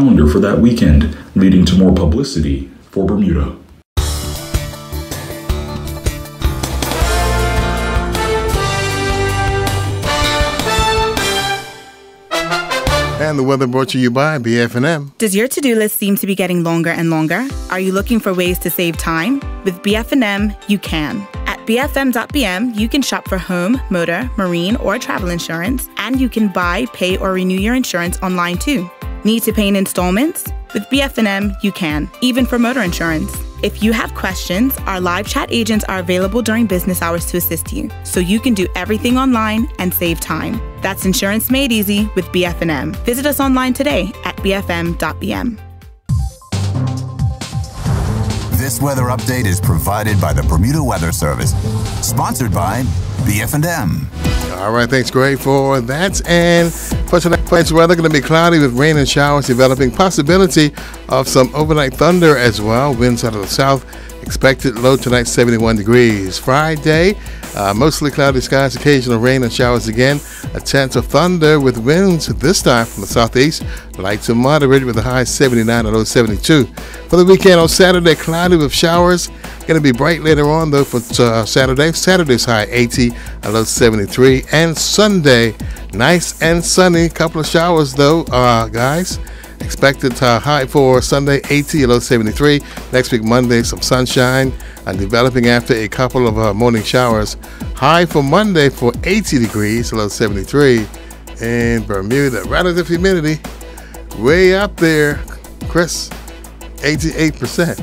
calendar for that weekend, leading to more publicity for Bermuda. And the weather brought to you by BF&M. Does your to-do list seem to be getting longer and longer? Are you looking for ways to save time? With BF&M, you can. At bfm.bm, you can shop for home, motor, marine, or travel insurance, and you can buy, pay, or renew your insurance online too. Need to pay in installments? With BF&M, you can, even for motor insurance. If you have questions, our live chat agents are available during business hours to assist you, so you can do everything online and save time. That's insurance made easy with BF&M. Visit us online today at bfm.bm. This weather update is provided by the Bermuda Weather Service, sponsored by BF&M. All right, thanks, Greg, for that. And for tonight's weather, going to be cloudy with rain and showers developing. Possibility of some overnight thunder as well. Winds out of the south. Expected low tonight, 71 degrees. Friday, mostly cloudy skies, occasional rain and showers again. A chance of thunder with winds this time from the southeast. Light to moderate with a high 79 and low 72. For the weekend on Saturday, cloudy with showers. Going to be bright later on, though, for Saturday. Saturday's high 80 and low 73. And Sunday, nice and sunny. Couple of showers, though, guys. Expected high for Sunday, 80, low 73. Next week, Monday, some sunshine and developing after a couple of morning showers. High for Monday for 80 degrees, low 73. In Bermuda, relative humidity way up there. Chris, 88%.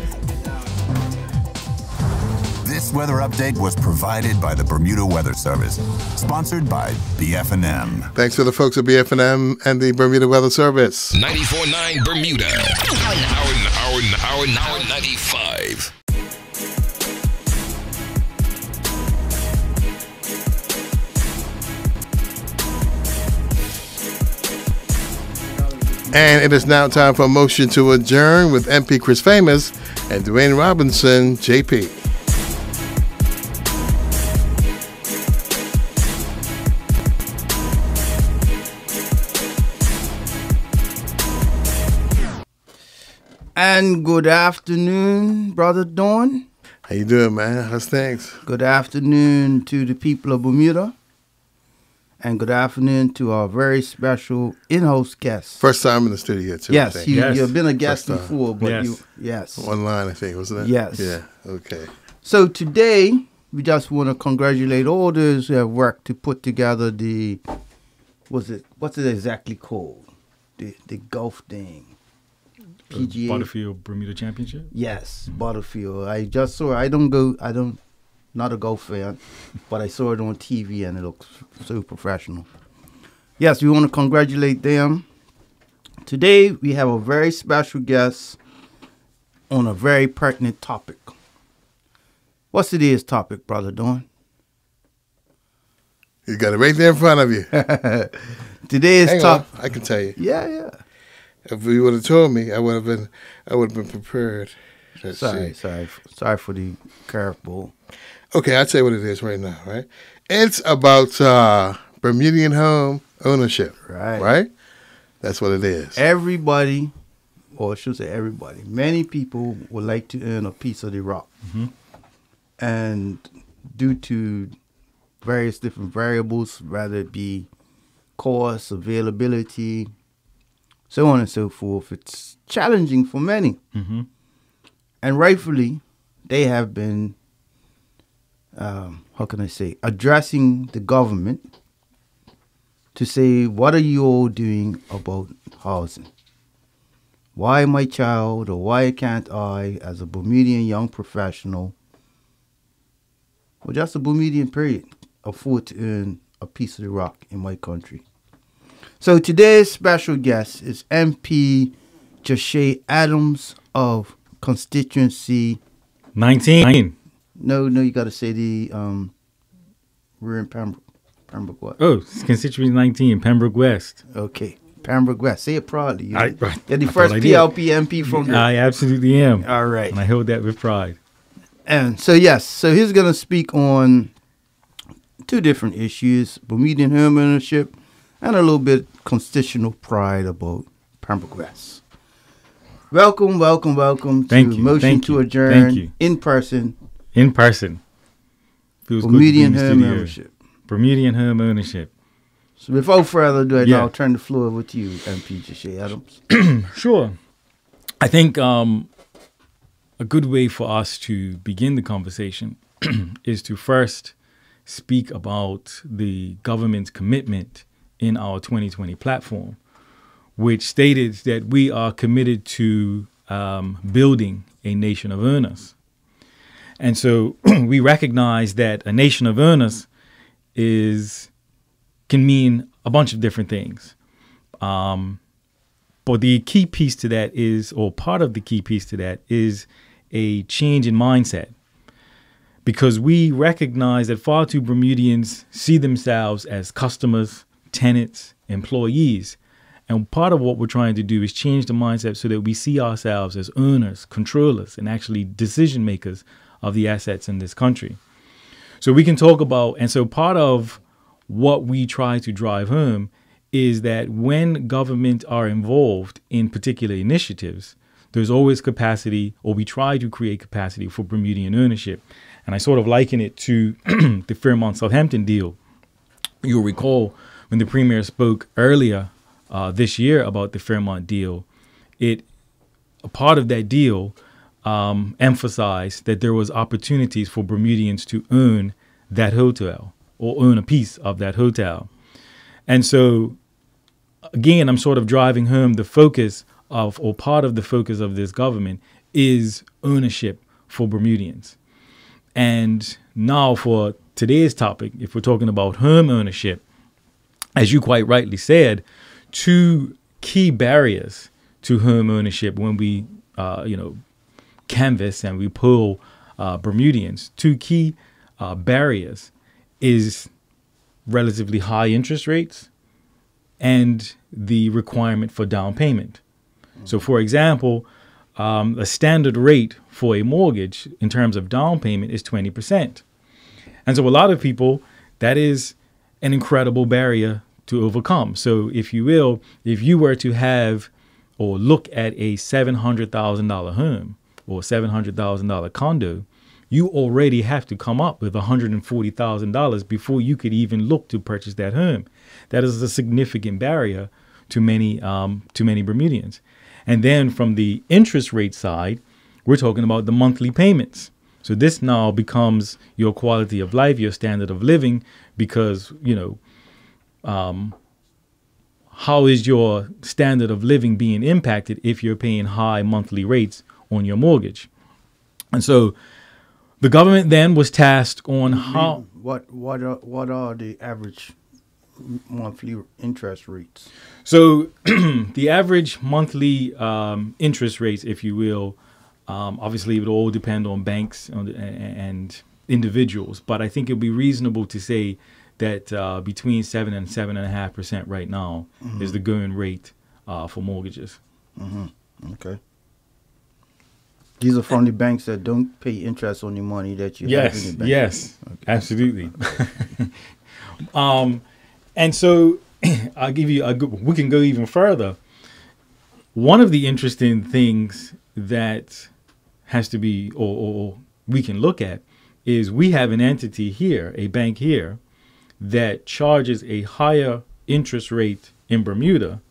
This weather update was provided by the Bermuda Weather Service, sponsored by BF&M. Thanks to the folks at BF&M and the Bermuda Weather Service. 94.9 Bermuda. Hour 95. And it is now time for a motion to adjourn with MP Chris Famous and Dwayne Robinson, JP. And good afternoon, Brother Dawn. How you doing, man? How's things? Good afternoon to the people of Bermuda. And good afternoon to our very special in-house guest. First time in the studio, too. Yes, you've been a guest before, but yes. Online, I think, wasn't it? Yes. Yeah, okay. So today, we just want to congratulate all those who have worked to put together what's it exactly called? The golf thing. PGA. Butterfield Bermuda Championship? Yes, Butterfield. I just saw it. Not a golf fan, but I saw it on TV and it looks so professional. Yes, we want to congratulate them. Today, we have a very special guest on a very pertinent topic. What's today's topic, Brother Dawn? You got it right there in front of you. Today's topic. I can tell you. Yeah. If you would have told me, I would have been prepared. Sorry for the curveball. Okay, I'll tell you what it is right now, right? It's about Bermudian home ownership. Right? That's what it is. Everybody, or I should say everybody, many people would like to earn a piece of the rock. Mm-hmm. And due to various different variables, whether it be cost, availability, so on and so forth, it's challenging for many. Mm-hmm. And rightfully, they have been, addressing the government to say, what are you all doing about housing? Why my child, or why can't I, as a Bermudian young professional, or just a Bermudian period, afford to earn a piece of the rock in my country? So today's special guest is MP Joshay Adams of constituency 19. No, you got to say we're in Pembroke what? Oh, constituency 19, Pembroke West. Okay, Pembroke West. Say it proudly. You're the first PLP MP from there. I absolutely am. All right. And I hold that with pride. And so, so he's going to speak on two different issues, Bermudian home ownership and a little bit constitutional pride about Pembroke West. Welcome Thank to you. Motion Thank to you. Adjourn Thank you. in person. In person. Feels good to be Bermudian in the home studio. ownership. Bermudian home ownership. So before further ado, Yeah. I'll turn the floor over to you, MP Joshe Adams. Sure. I think a good way for us to begin the conversation is to first speak about the government's commitment in our 2020 platform, which stated that we are committed to building a nation of earners. And so we recognize that a nation of earners can mean a bunch of different things. But the key piece to that is, or part of the key piece to that is a change in mindset. Because we recognize that far too Bermudians see themselves as customers, tenants, employees. And part of what we're trying to do is change the mindset so that we see ourselves as earners, controllers, and actually decision makers of the assets in this country. So we can talk about, and so part of what we try to drive home is that when government are involved in particular initiatives, there's always capacity, or we try to create capacity for Bermudian ownership. And I sort of liken it to the Fairmont-Southampton deal. You'll recall when the Premier spoke earlier this year about the Fairmont deal, a part of that deal emphasized that there was opportunities for Bermudians to own that hotel or own a piece of that hotel. And so, again, I'm sort of driving home the focus of, or part of the focus of this government is ownership for Bermudians. And now for today's topic, if we're talking about home ownership, as you quite rightly said, two key barriers to home ownership when we, canvass and we poll Bermudians, two key barriers is relatively high interest rates and the requirement for down payment. So, for example, a standard rate for a mortgage in terms of down payment is 20%. And so a lot of people, that is an incredible barrier to overcome. So if you will, if you were to have or look at a $700,000 home or $700,000 condo, you already have to come up with $140,000 before you could even look to purchase that home. That is a significant barrier to many Bermudians. And then from the interest rate side, we're talking about the monthly payments. So this now becomes your quality of life, your standard of living, because, how is your standard of living being impacted if you're paying high monthly rates on your mortgage? And so the government then was tasked on how... What are the average monthly interest rates? So the average monthly interest rates, if you will, obviously it would all depend on banks and individuals. But I think it would be reasonable to say that between 7 and 7.5% right now is the going rate for mortgages. Okay. These are from the banks that don't pay interest on the money that you have in the bank. Yes, Okay. absolutely. And so I'll give you we can go even further. One of the interesting things that has to be, or we can look at, is we have an entity here, a bank here, that charges a higher interest rate in Bermuda,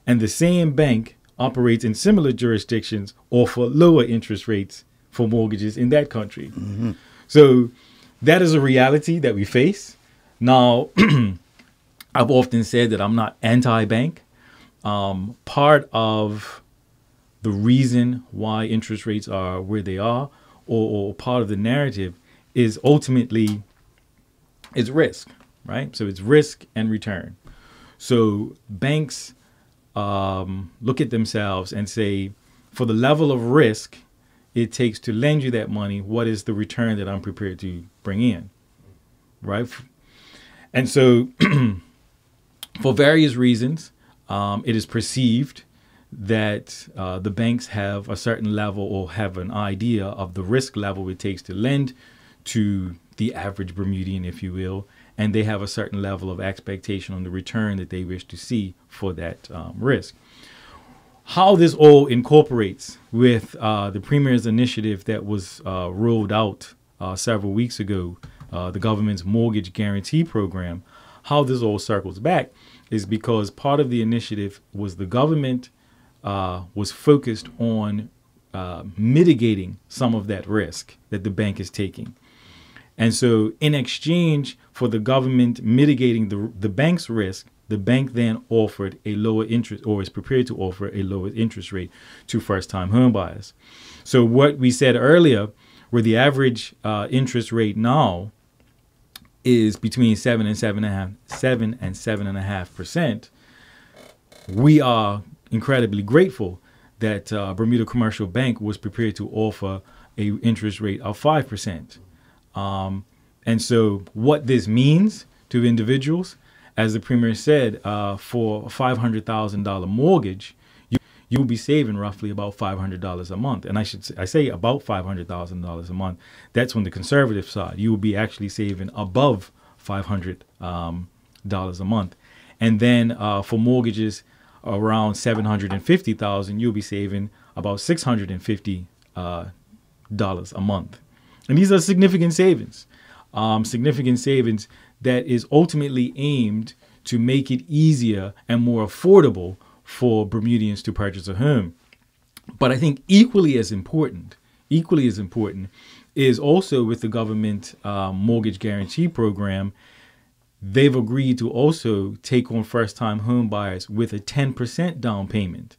and the same bank operates in similar jurisdictions or for lower interest rates for mortgages in that country. So that is a reality that we face. Now, I've often said that I'm not anti-bank. Part of the reason why interest rates are where they are, or part of the narrative, is ultimately it's risk, right? So it's risk and return. So banks look at themselves and say, for the level of risk it takes to lend you that money, what is the return that I'm prepared to bring in, right? And so for various reasons, it is perceived that the banks have a certain level or have an idea of the risk level it takes to lend to the average Bermudian, if you will, and they have a certain level of expectation on the return that they wish to see for that risk. how this all incorporates with the Premier's initiative that was rolled out several weeks ago, the government's mortgage guarantee program, how this all circles back is because part of the initiative was the government was focused on mitigating some of that risk that the bank is taking. And so in exchange for the government mitigating the bank's risk, the bank then offered a lower interest, or is prepared to offer a lower interest rate to first-time home buyers. So what we said earlier, where the average interest rate now is between 7 and 7.5%, we are incredibly grateful that Bermuda Commercial Bank was prepared to offer a interest rate of 5%. And so what this means to individuals, as the Premier said, for a $500,000 mortgage, you'll be saving roughly about $500 a month. And I say about $500,000 a month. That's on the conservative side. You will be actually saving above $500 a month. And then for mortgages around $750,000, you'll be saving about $650 a month. And these are significant savings that is ultimately aimed to make it easier and more affordable for Bermudians to purchase a home. But I think equally as important is also with the government mortgage guarantee program, they've agreed to also take on first-time home buyers with a 10% down payment.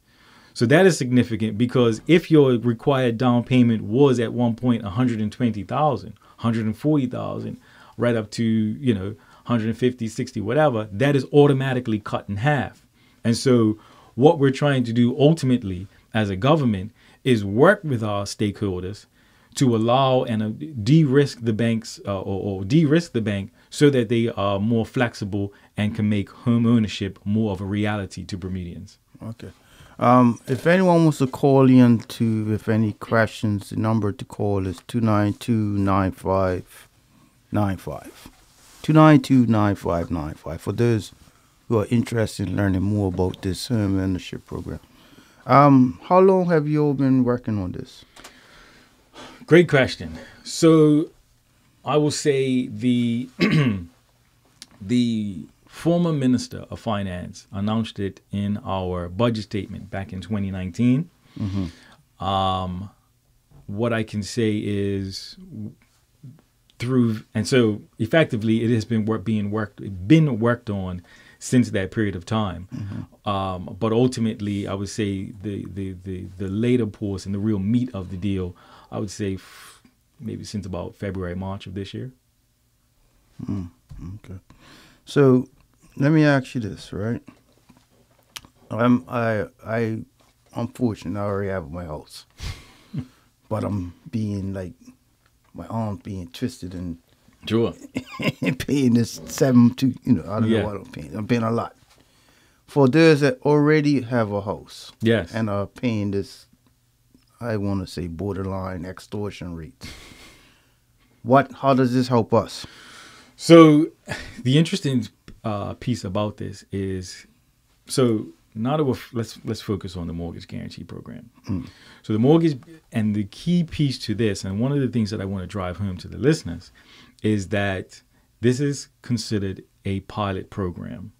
So that is significant because if your required down payment was at one point $120,000, $140,000, right up to, $150, $60, whatever, that is automatically cut in half. And so what we're trying to do ultimately as a government is work with our stakeholders to allow and de-risk the banks or de-risk the bank so that they are more flexible and can make home ownership more of a reality to Bermudians. Okay. If anyone wants to call in if any questions, the number to call is 292-9595. 292-9595 for those who are interested in learning more about this home ownership program. How long have you all been working on this? Great question. So I will say the the former Minister of Finance announced it in our budget statement back in 2019. Mm-hmm. What I can say is so effectively it has been been worked on since that period of time. Mm-hmm. But ultimately, I would say the later portion, the real meat of the deal, I would say maybe since about February, March of this year. Okay. So let me ask you this, right? I unfortunately I already have my house, but I'm being my arm being twisted and sure paying this I don't know what I'm paying. I'm paying a lot. For those that already have a house, yes, and are paying this, I want to say borderline extortion rates. How does this help us? So the interesting piece about this is, so now that let's focus on the mortgage guarantee program. So the mortgage, and the key piece to this, and one of the things that I want to drive home to the listeners, is that this is considered a pilot program.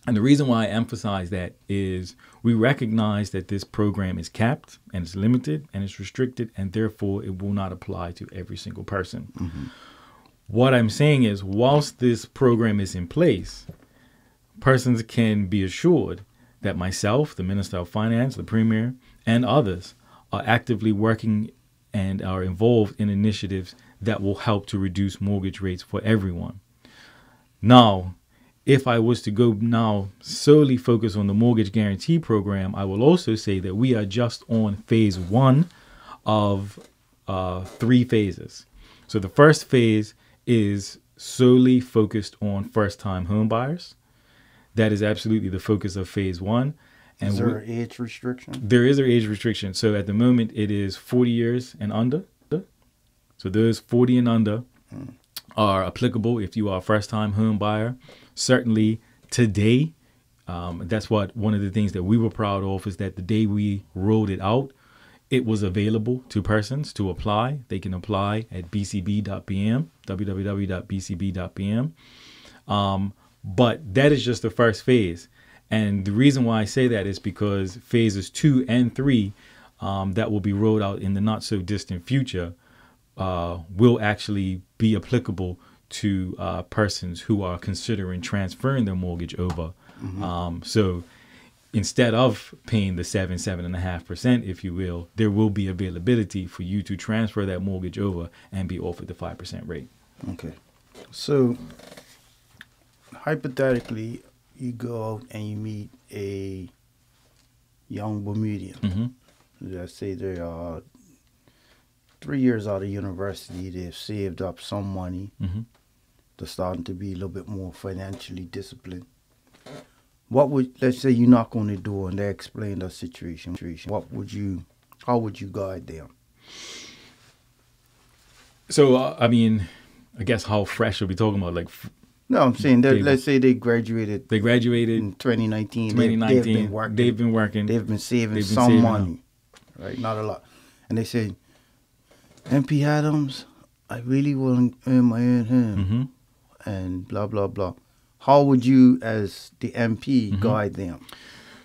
And the reason why I emphasize that is we recognize that this program is capped and it's limited and it's restricted, and therefore it will not apply to every single person. Mm-hmm. What I'm saying is, whilst this program is in place, persons can be assured that myself, the Minister of Finance, the Premier, and others are actively working and are involved in initiatives that will help to reduce mortgage rates for everyone. Now, if I was to go now solely focus on the mortgage guarantee program, I will also say that we are just on phase 1 of 3 phases. So the first phase is solely focused on first-time home buyers. That is absolutely the focus of phase 1. And is there an age restriction? There is an age restriction. So at the moment, it is 40 years and under. So those 40 and under are applicable if you are a first-time home buyer. Certainly today, That's what one of the things that we were proud of is that the day we rolled it out, it was available to persons to apply. They can apply at bcb.pm, www.bcb.pm. But that is just the first phase. And the reason why I say that is because phases 2 and 3 that will be rolled out in the not so distant future will actually be applicable to persons who are considering transferring their mortgage over. So instead of paying the 7.5%, if you will, there will be availability for you to transfer that mortgage over and be offered the 5% rate. Okay. So hypothetically, you go out and you meet a young Bermudian. Let's say they are 3 years out of university. They've saved up some money. They're starting to be a little bit more financially disciplined. What would, let's say you knock on the door and they explain the situation. How would you guide them? So, I mean, I guess how fresh are we talking about? Like, No, I'm saying that, let's say they graduated in 2019. They've been working. They've been saving some money, right? Not a lot. And they say, MP Adams, I really want to earn my own home. And blah, blah, blah. How would you, as the MP, guide them?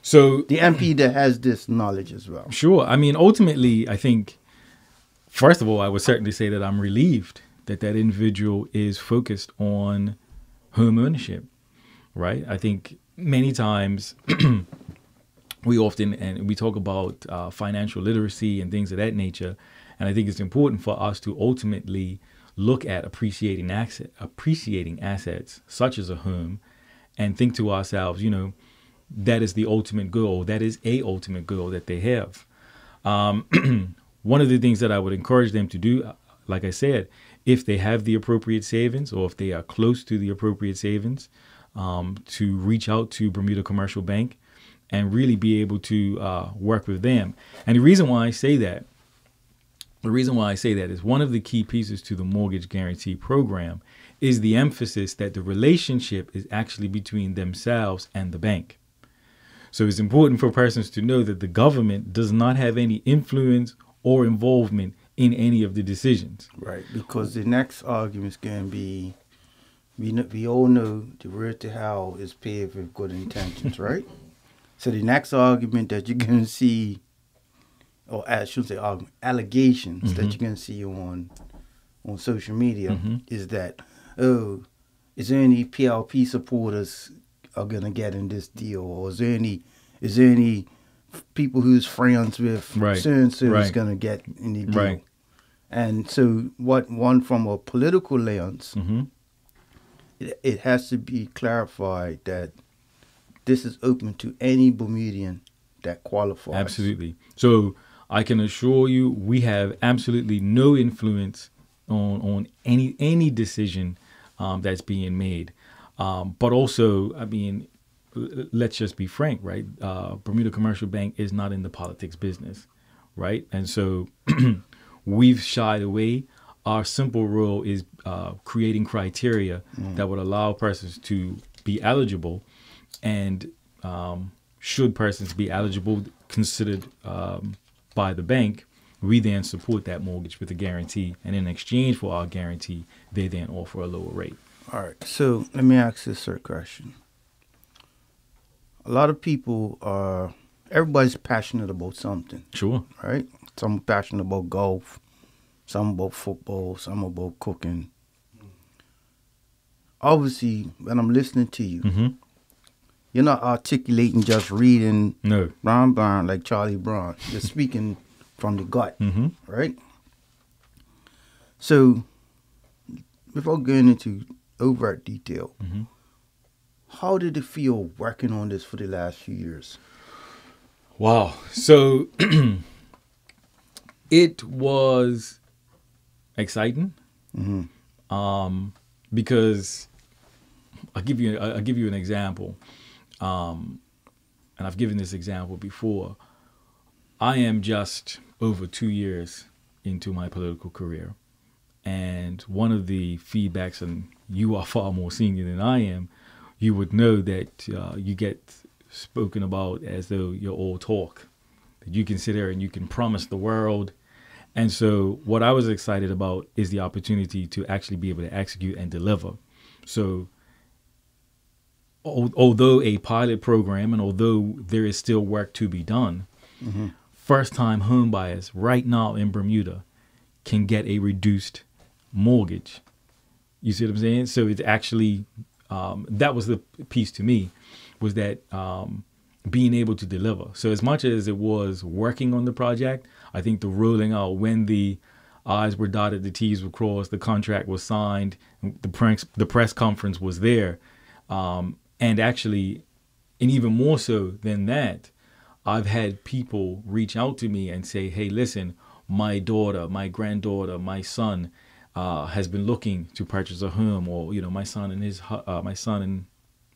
So the MP that has this knowledge as well. Sure. I mean, ultimately, I think, first of all, I would certainly say that I'm relieved that that individual is focused on home ownership, right? I think many times we talk about financial literacy and things of that nature. And I think it's important for us to ultimately look at appreciating assets such as a home and think to ourselves, you know, that is the ultimate goal. That is a ultimate goal that they have. One of the things that I would encourage them to do, like I said, if they have the appropriate savings or if they are close to the appropriate savings, to reach out to Bermuda Commercial Bank and really be able to work with them. And the reason why I say that is one of the key pieces to the mortgage guarantee program is the emphasis that the relationship is actually between themselves and the bank. So it's important for persons to know that the government does not have any influence or involvement in any of the decisions. Right, because the next argument is going to be, we all know the road to hell is paved with good intentions, right? So the next argument that you're going to see, or I shouldn't say argument, allegations that you're going to see on social media is that, oh, is there any PLP supporters are going to get in this deal, or is there any people who's friends with so-and-so is going to get in the deal? Right. And so from a political lens, it has to be clarified that this is open to any Bermudian that qualifies. Absolutely. So I can assure you we have absolutely no influence on any decision that's being made. But also, I mean, let's just be frank, right? Bermuda Commercial Bank is not in the politics business, right? And so we've shied away. Our simple role is creating criteria that would allow persons to be eligible, and should persons be eligible, considered by the bank, we then support that mortgage with a guarantee, and in exchange for our guarantee, they then offer a lower rate. All right, so let me ask this third question. A lot of people everybody's passionate about something. Sure. Right? Some passionate about golf, some about football, some about cooking. Obviously, when I'm listening to you, you're not articulating just reading Brown like Charlie Brown. You're speaking from the gut, right? So, without going into overt detail, how did it feel working on this for the last few years? Wow. So, it was exciting, because I'll give you an example, and I've given this example before. I am just over 2 years into my political career, and one of the feedbacks, and you are far more senior than I am, you would know that you get spoken about as though you're all talk. That you can sit there and you can promise the world. And so what I was excited about is the opportunity to actually be able to execute and deliver. So although a pilot program and although there is still work to be done, first-time home buyers right now in Bermuda can get a reduced mortgage. You see what I'm saying? So it's actually, that was the piece to me, was that being able to deliver. So as much as it was working on the project, I think the rolling out, when the I's were dotted, the T's were crossed, the contract was signed, the press conference was there. And actually, and even more so than that, I've had people reach out to me and say, hey, listen, my daughter, my granddaughter, my son has been looking to purchase a home, or, you know, my son and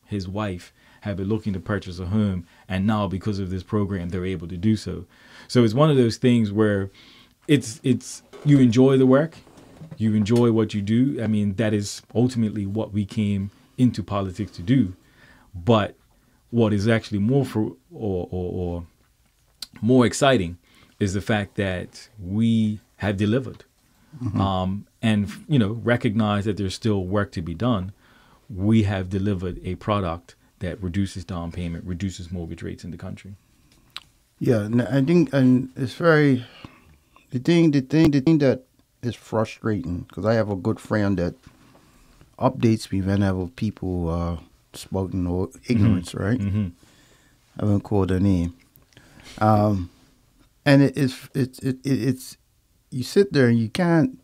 his wife have been looking to purchase a home, and now because of this program, they're able to do so. So it's one of those things where it's you enjoy the work, you enjoy what you do. I mean, that is ultimately what we came into politics to do. But what is actually more or more exciting is the fact that we have delivered, and, you know, recognize that there's still work to be done. We have delivered a product that reduces down payment, reduces mortgage rates in the country. Yeah, I think, and it's very, the thing that is frustrating, because I have a good friend that updates me whenever people are spoken or ignorance, right? I won't call their name. And it's you sit there and you can't,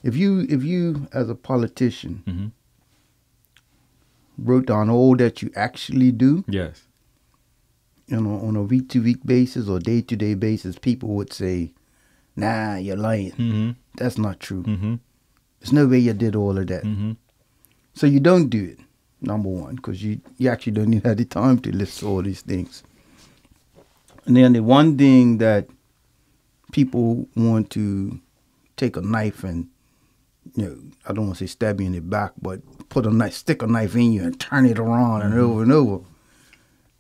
if you as a politician wrote down all that you actually do, Yes. you know, on a week-to-week basis or day-to-day basis, people would say, nah, you're lying. That's not true. There's no way you did all of that. So you don't do it, number one, because you actually don't even have the time to list all these things. And then the one thing that people want to take a knife and, you know, I don't want to say stab you in the back, but stick a knife in you and turn it around and over and over.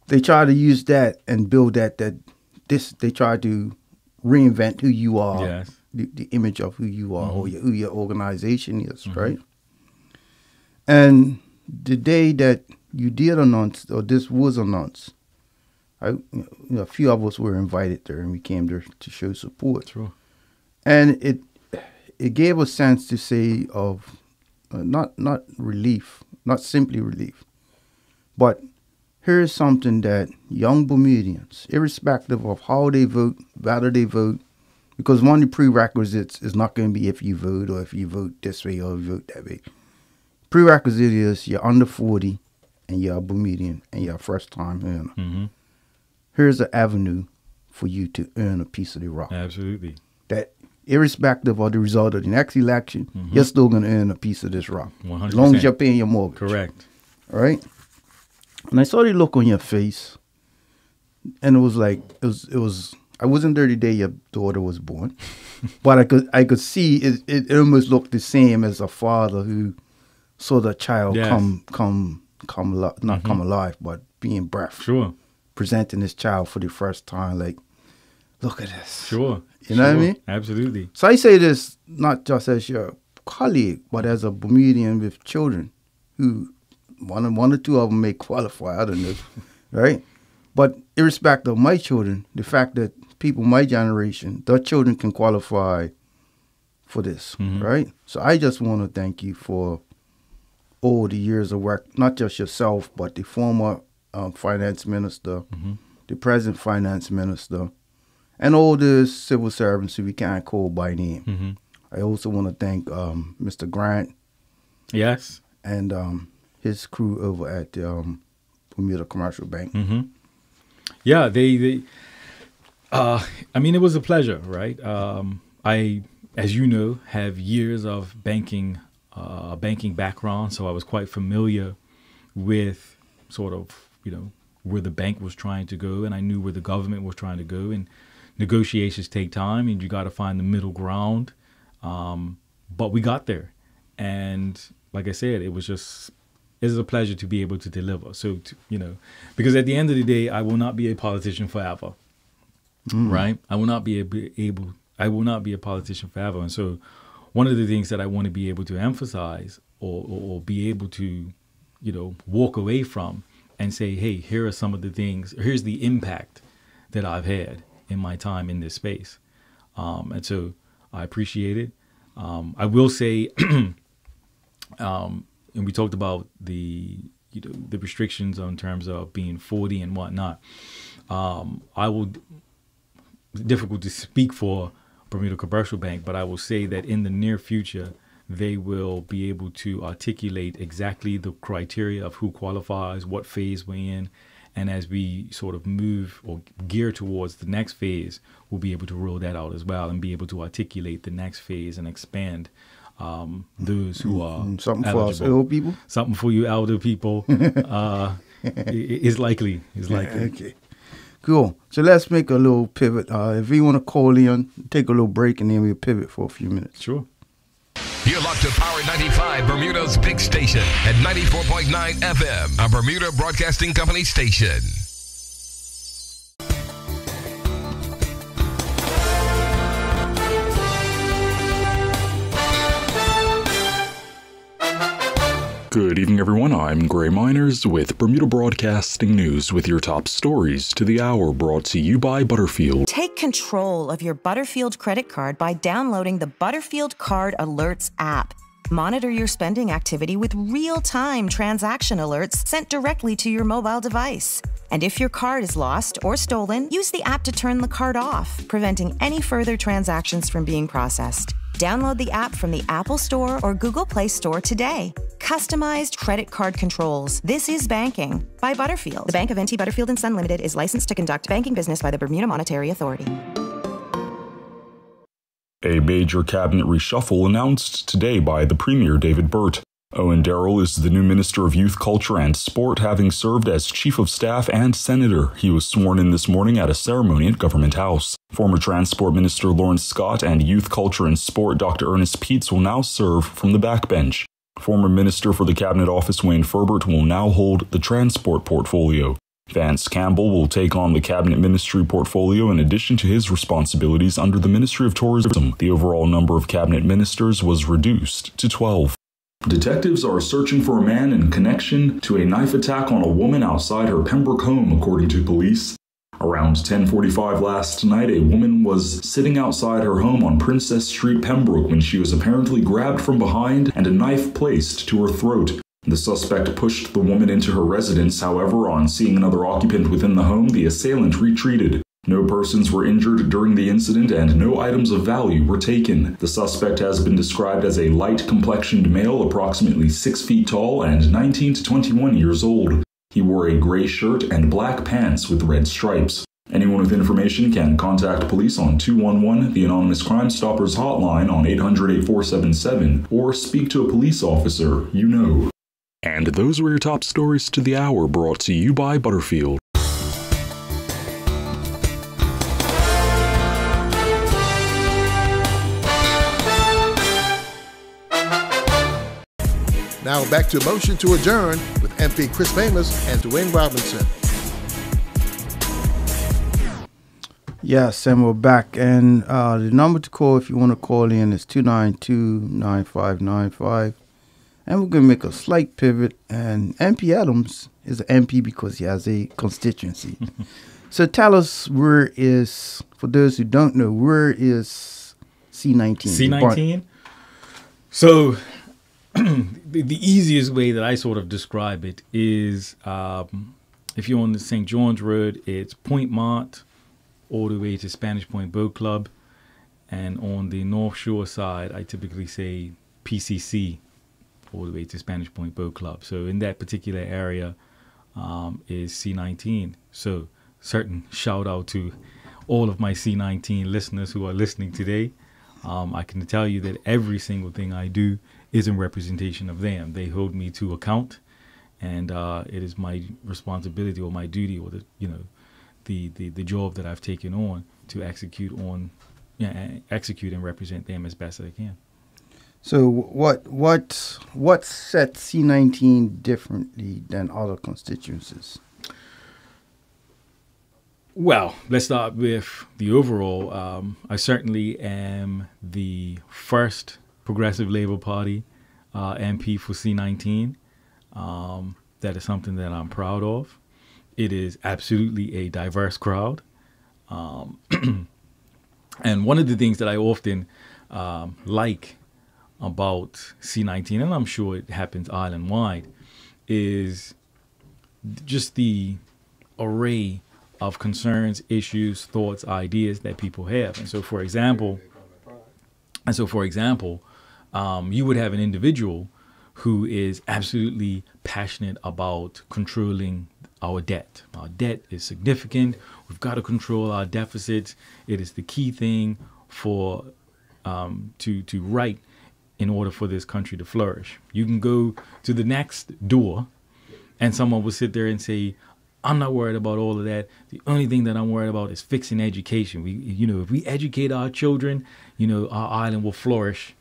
They try to use that and build they try to reinvent who you are, Yes. the image of who you are, or who your organization is, right? And the day that you did announce, or this was announced, a few of us were invited there, and we came there to show support. True. And it gave a sense to say of not relief, not simply relief, but here's something that young Bermudians, irrespective of how they vote, whether they vote, because one of the prerequisites is not going to be if you vote or if you vote this way or if you vote that way. Prerequisite is you're under 40 and you're a Bermudian and you're a first-time earner. Here's an avenue for you to earn a piece of the rock. Absolutely. That irrespective of the result of the next election, you're still going to earn a piece of this rock. 100%. As long as you're paying your mortgage. Correct. All right? And I saw the look on your face, and it was like, it was I wasn't there the day your daughter was born, but I could see it almost looked the same as a father who saw the child come alive, but being birthed. Sure. Presenting his child for the first time, like, look at this. Sure. You know what I mean? Absolutely. So I say this not just as your colleague, but as a Bermudian with children who one or two of them may qualify, I don't know, right? But irrespective of my children, the fact that people my generation, their children can qualify for this, right? So I just want to thank you for all the years of work, not just yourself, but the former finance minister, the present finance minister, and all the civil servants who we can't call by name. I also want to thank Mr. Grant. Yes. And his crew over at Bermuda Commercial Bank. Yeah, they I mean, it was a pleasure, right? I, as you know, have years of banking background, so I was quite familiar with sort of, you know, where the bank was trying to go, and I knew where the government was trying to go, and negotiations take time, and you got to find the middle ground. But we got there, and like I said, it was just is a pleasure to be able to deliver. So, because at the end of the day, I will not be a politician forever, right? I will not be a politician forever. And so one of the things that I want to be able to emphasize or be able to, walk away from and say, hey, here are some of the things, here's the impact that I've had in my time in this space. And so I appreciate it. I will say, and we talked about the restrictions in terms of being 40 and whatnot. Difficult to speak for Bermuda Commercial Bank, but I will say that in the near future, they will be able to articulate exactly the criteria of who qualifies, what phase we're in. And as we sort of move or gear towards the next phase, we'll be able to roll that out as well and be able to articulate the next phase and expand those who are something eligible. for us old people. Something for you elder people is likely. Okay. Cool. So let's make a little pivot. If you want to call in, take a little break, and then we'll pivot for a few minutes. Sure. You're locked to Power 95, Bermuda's big station, at 94.9 FM, a Bermuda Broadcasting Company station. Good evening, everyone. I'm Gray Miners with Bermuda Broadcasting News with your top stories to the hour, brought to you by Butterfield. Take control of your Butterfield credit card by downloading the Butterfield Card Alerts app. Monitor your spending activity with real-time transaction alerts sent directly to your mobile device. And if your card is lost or stolen, use the app to turn the card off, preventing any further transactions from being processed. Download the app from the Apple Store or Google Play Store today. Customized credit card controls. This is banking by Butterfield. The Bank of N.T. Butterfield & Son Limited is licensed to conduct banking business by the Bermuda Monetary Authority. A major cabinet reshuffle announced today by the Premier David Burt. Owen Darrell is the new Minister of Youth, Culture and Sport, having served as Chief of Staff and Senator. He was sworn in this morning at a ceremony at Government House. Former Transport Minister Lawrence Scott and Youth, Culture and Sport Dr. Ernest Peets will now serve from the backbench. Former Minister for the Cabinet Office Wayne Ferbert will now hold the transport portfolio. Vance Campbell will take on the Cabinet Ministry portfolio in addition to his responsibilities under the Ministry of Tourism. The overall number of cabinet ministers was reduced to 12. Detectives are searching for a man in connection to a knife attack on a woman outside her Pembroke home, according to police. Around 10:45 last night, a woman was sitting outside her home on Princess Street, Pembroke, when she was apparently grabbed from behind and a knife placed to her throat. The suspect pushed the woman into her residence. However, on seeing another occupant within the home, the assailant retreated. No persons were injured during the incident and no items of value were taken. The suspect has been described as a light-complexioned male, approximately 6 feet tall and 19 to 21 years old. He wore a gray shirt and black pants with red stripes. Anyone with information can contact police on 211, the Anonymous Crime Stoppers hotline on 800-8477, or speak to a police officer you know. And those were your top stories to the hour, brought to you by Butterfield. Now back to Motion to Adjourn with MP Chris Famous and Dwayne Robinson. Yes, and we're back. And the number to call if you want to call in is 292-9595. And we're going to make a slight pivot. And MP Adams is an MP because he has a constituency. So tell us, where is, for those who don't know, where is C19? C19? So the easiest way that I sort of describe it is if you're on the St. John's Road, it's Point Mont all the way to Spanish Point Boat Club. And on the North Shore side, I typically say PCC all the way to Spanish Point Boat Club. So in that particular area is C19. So certain shout out to all of my C19 listeners who are listening today. I can tell you that every single thing I do is in representation of them. They hold me to account, and it is my responsibility or my duty, or the job that I've taken on to execute and represent them as best as I can. So what sets C19 differently than other constituencies? Well, let's start with the overall. I certainly am the first Progressive Labour Party MP for C19. That is something that I'm proud of. It is absolutely a diverse crowd. And one of the things that I often like about C19, and I'm sure it happens island-wide, is just the array of concerns, issues, thoughts, ideas that people have. And so, for example, you would have an individual who is absolutely passionate about controlling our debt. Our debt is significant. We've got to control our deficits. It is the key thing for to right in order for this country to flourish. You can go to the next door and someone will sit there and say, I'm not worried about all of that. The only thing that I'm worried about is fixing education. If we educate our children, our island will flourish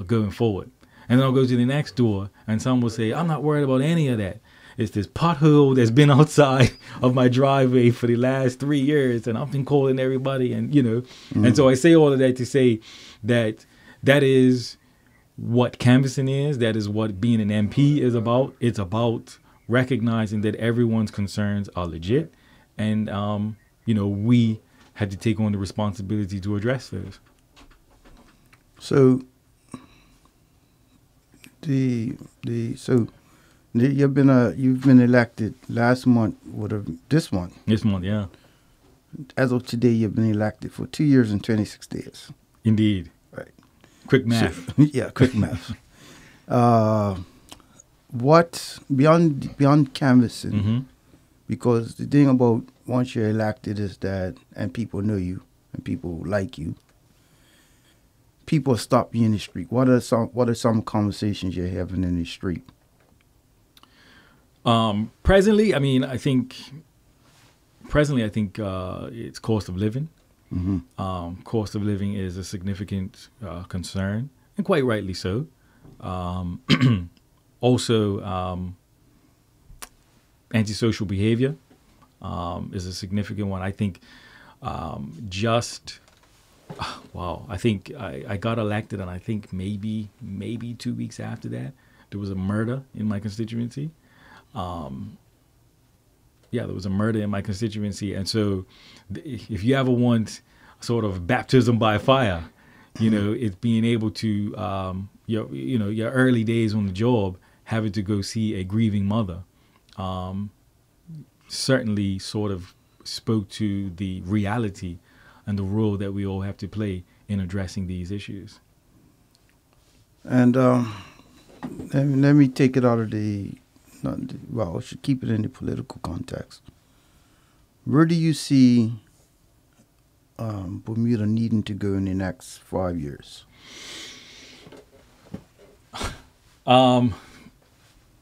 going forward. And then I'll go to the next door and someone will say, I'm not worried about any of that. It's this pothole that's been outside of my driveway for the last 3 years, and I've been calling everybody, and And so I say all of that to say that is what canvassing is. That is what being an MP is about. It's about recognizing that everyone's concerns are legit, and we had to take on the responsibility to address those. So you've been elected last month, this month. This month, yeah. As of today, you've been elected for 2 years and 26 days. Indeed. Right. Quick math. Yeah, quick math. What beyond canvassing? Mm-hmm. Because the thing about once you're elected is that, and people know you and people like you, people stop you in the street. What are some conversations you're having in the street? Presently, I think it's cost of living. Mm-hmm. Cost of living is a significant concern, and quite rightly so. Also, antisocial behavior is a significant one. I think I think I got elected, and I think maybe 2 weeks after that, there was a murder in my constituency. There was a murder in my constituency. And so if you ever want sort of baptism by fire, it's being able to, your early days on the job, having to go see a grieving mother, certainly sort of spoke to the reality and the role that we all have to play in addressing these issues. And let me take it out of I should keep it in the political context. Where do you see Bermuda needing to go in the next 5 years?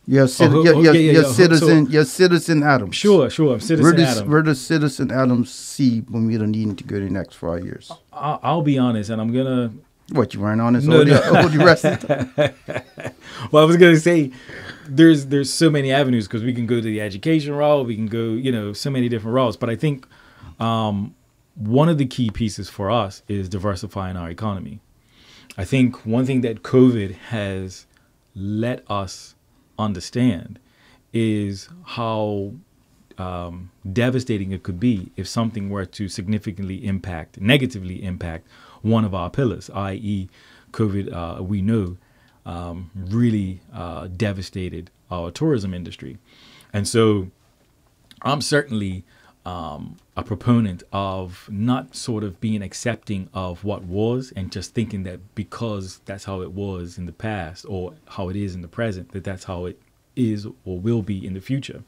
Your citizen Adams. Sure, I'm Citizen Adams. Where does Citizen Adams see Bermuda needing to go in the next 5 years? I'll be honest, and I'm gonna. What, you weren't honest all the rest of the time? Well, I was gonna say, there's so many avenues, because we can go to the education route, we can go, so many different routes. But I think one of the key pieces for us is diversifying our economy. I think one thing that COVID has let us understand is how devastating it could be if something were to negatively impact one of our pillars, i.e. COVID, we know, really devastated our tourism industry. And so I'm certainly a proponent of not sort of being accepting of what was and just thinking that because that's how it was in the past or how it is in the present, that's how it is or will be in the future.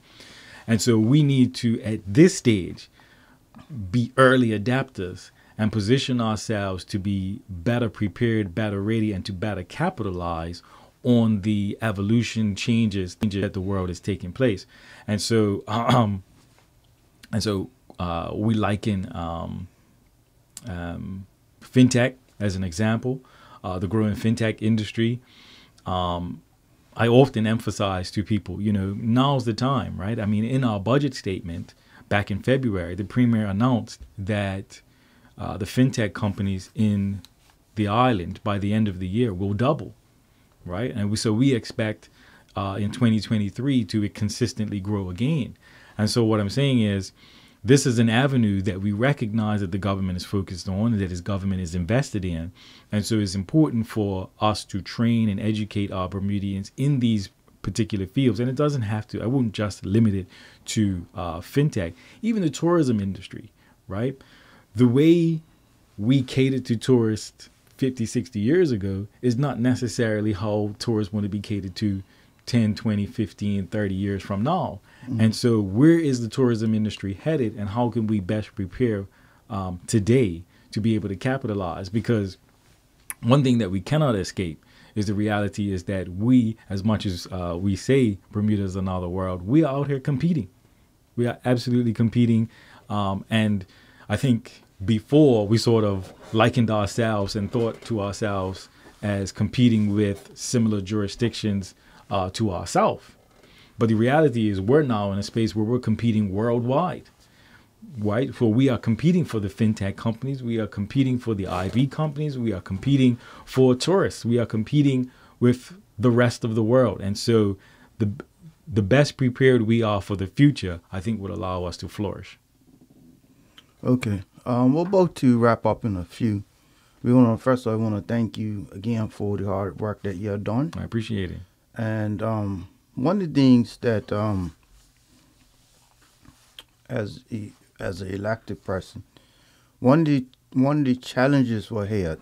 And so we need to, at this stage, be early adapters and position ourselves to be better prepared, better ready, and to better capitalize on the evolution changes that the world is taking place. And so we liken fintech as an example. the growing fintech industry. I often emphasize to people, now's the time, right? I mean, in our budget statement back in February, the Premier announced that the fintech companies in the island by the end of the year will double, right? And so we expect in 2023 to consistently grow again. And so what I'm saying is, this is an avenue that we recognize that the government is focused on, that his government is invested in. And so it's important for us to train and educate our Bermudians in these particular fields. And it doesn't have to, I wouldn't just limit it to fintech, even the tourism industry, right? The way we catered to tourists 50, 60 years ago is not necessarily how tourists want to be catered to 10, 20, 15, 30 years from now. And so where is the tourism industry headed, and how can we best prepare today to be able to capitalize? Because one thing that we cannot escape is the reality is that we, as much as we say Bermuda is another world, we are out here competing. We are absolutely competing. And I think before we sort of likened ourselves and thought to ourselves as competing with similar jurisdictions to ourselves. But the reality is we're now in a space where we're competing worldwide, right? So we are competing for the fintech companies. We are competing for the IV companies. We are competing for tourists. We are competing with the rest of the world. And so the best prepared we are for the future, I think, would allow us to flourish. Okay. We're about to wrap up in a few. First of all, I want to thank you again for the hard work that you have done. I appreciate it. And one of the things that, as an elected person, one of the challenges we had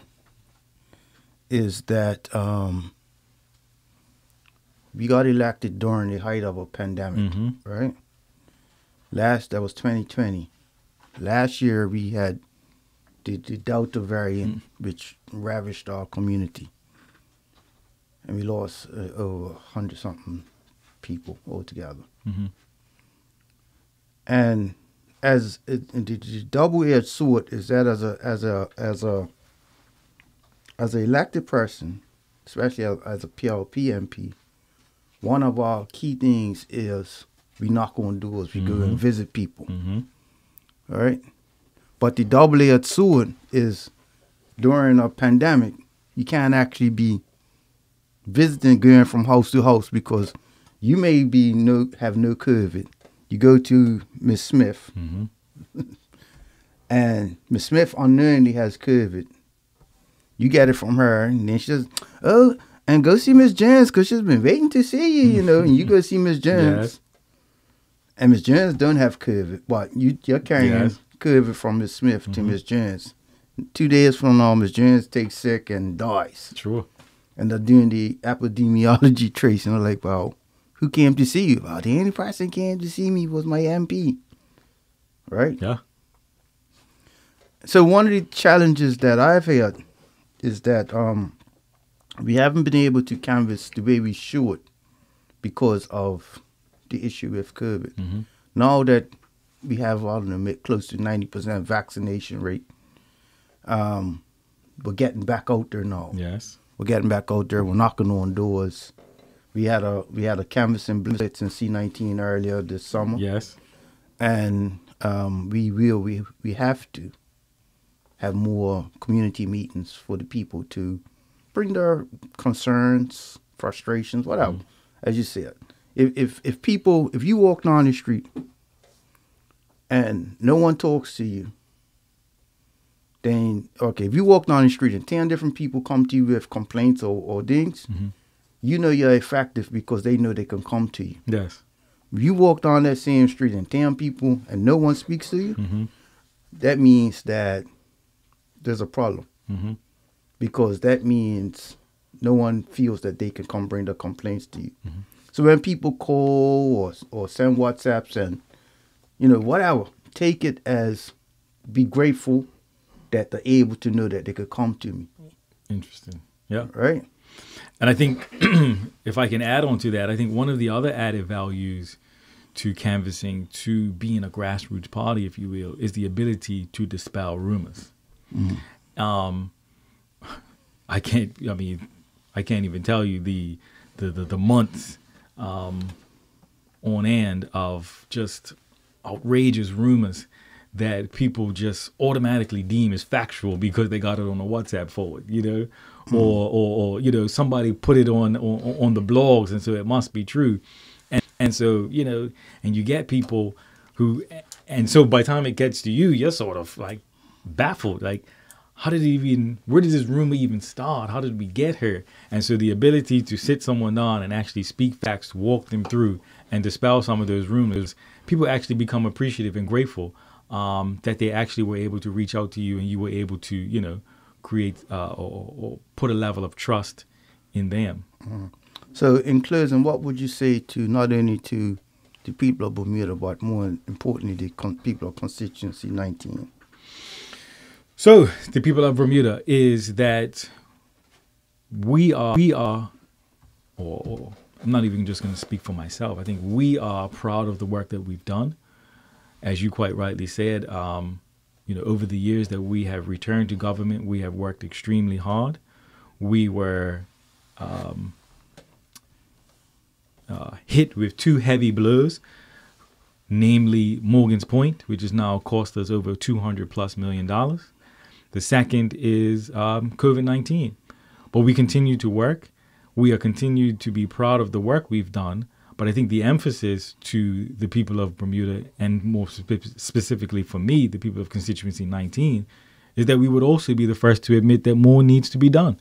is that we got elected during the height of a pandemic, right? That was 2020. Last year we had the Delta variant, which ravaged our community, and we lost over 100-something people altogether. And as the double-edged sword is that as an elected person, especially as a PLP MP, one of our key things is we knock on doors, we go and visit people. All right, but the double-edged sword is during a pandemic, you can't actually be visiting, going from house to house, because you may have no COVID. You go to Miss Smith, and Miss Smith unknowingly has COVID. You get it from her, and then she says, "Oh, and go see Miss Jones because she's been waiting to see you." And you go see Miss Jones, and Miss Jones don't have COVID, but you're carrying COVID from Miss Smith to Miss Jones. 2 days from now, Miss Jones takes sick and dies. Sure. And they're doing the epidemiology tracing. They're like, well, who came to see you? Well, the only person who came to see me was my MP. Right? Yeah. So one of the challenges that I've had is that we haven't been able to canvass the way we should because of the issue with COVID. Now that we have close to 90% vaccination rate, we're getting back out there now. Yes. We're getting back out there. We're knocking on doors. We had a canvassing blitz in C19 earlier this summer. Yes. And we have to have more community meetings for the people to bring their concerns, frustrations, whatever. As you said, if you walk down the street and no one talks to you, then okay. If you walk down the street and 10 different people come to you with complaints or things, you know you're effective because they know they can come to you. Yes. If you walk down that same street and 10 people and no one speaks to you, that means that there's a problem. Because that means no one feels that they can come bring their complaints to you. So when people call or send WhatsApps and, whatever, take it as be grateful that they're able to know that they could come to me. Interesting. Yeah. Right? And I think if I can add on to that, I think one of the other added values to canvassing, to being a grassroots party, if you will, is the ability to dispel rumors. I can't even tell you the months on end of just outrageous rumors that people just automatically deem as factual because they got it on a WhatsApp forward, or somebody put it on the blogs, and so it must be true, and so and you get people who, and so by the time it gets to you, you're sort of like baffled, like, where did this rumor even start? How did we get here? And so the ability to sit someone down and actually speak facts, walk them through, and dispel some of those rumors, people actually become appreciative and grateful that they actually were able to reach out to you, and you were able to, create or put a level of trust in them. Mm-hmm. So in closing, what would you say to not only to the people of Bermuda, but more importantly, the people of Constituency 19? So the people of Bermuda is that we are, or I'm not even just going to speak for myself. I think we are proud of the work that we've done. As you quite rightly said, over the years that we have returned to government, we have worked extremely hard. We were hit with two heavy blows, namely Morgan's Point, which has now cost us over $200+ million. The second is COVID-19. But we continue to work. We are continued to be proud of the work we've done. But I think the emphasis to the people of Bermuda, and more specifically for me, the people of Constituency 19, is that we would also be the first to admit that more needs to be done.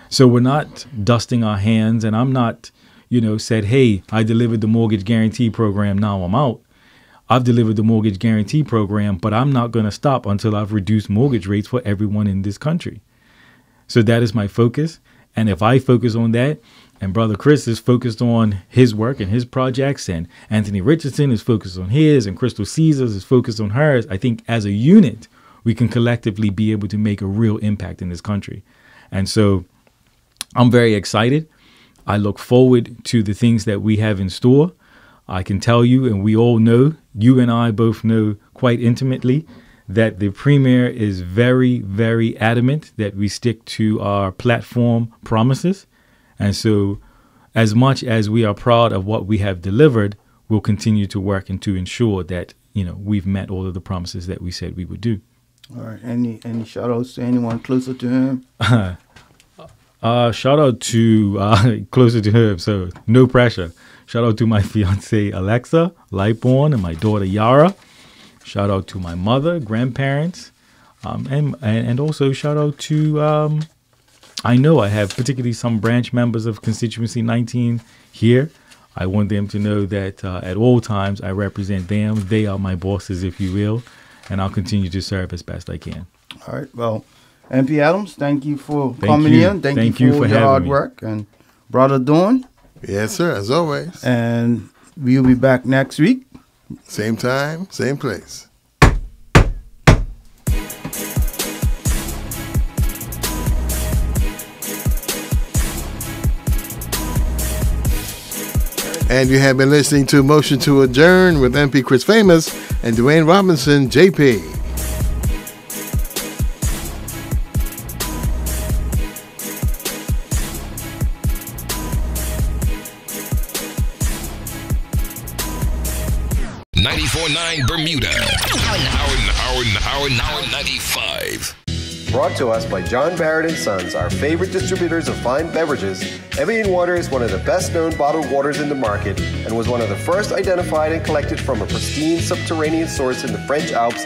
So we're not dusting our hands, and I'm not, said, hey, I delivered the mortgage guarantee program, now I'm out. I've delivered the mortgage guarantee program, but I'm not going to stop until I've reduced mortgage rates for everyone in this country. So that is my focus. And if I focus on that, and Brother Chris is focused on his work and his projects, and Anthony Richardson is focused on his, and Crystal Caesars is focused on hers, I think as a unit, we can collectively be able to make a real impact in this country. And so I'm very excited. I look forward to the things that we have in store. I can tell you, and we all know, you and I both know quite intimately, that the Premier is very, very adamant that we stick to our platform promises. And so as much as we are proud of what we have delivered, we'll continue to work and to ensure that, we've met all of the promises that we said we would do. All right. Any shout outs to anyone closer to him? Shout out to closer to him, so no pressure. Shout out to my fiance Alexa Lightborn and my daughter Yara. Shout out to my mother, grandparents, and also shout out to I know I have particularly some branch members of Constituency 19 here. I want them to know that at all times I represent them. They are my bosses, if you will, and I'll continue to serve as best I can. All right. Well, MP Adams, thank you for coming in. Thank you for your hard work. And Brother Dawn. Yes, sir, as always. And we'll be back next week. Same time, same place. And you have been listening to Motion to Adjourn with MP Chris Famous and Dwayne Robinson, JP. .9 Bermuda. Hour 95. Brought to us by John Barrett & Sons, our favorite distributors of fine beverages. Evian Water is one of the best-known bottled waters in the market and was one of the first identified and collected from a pristine subterranean source in the French Alps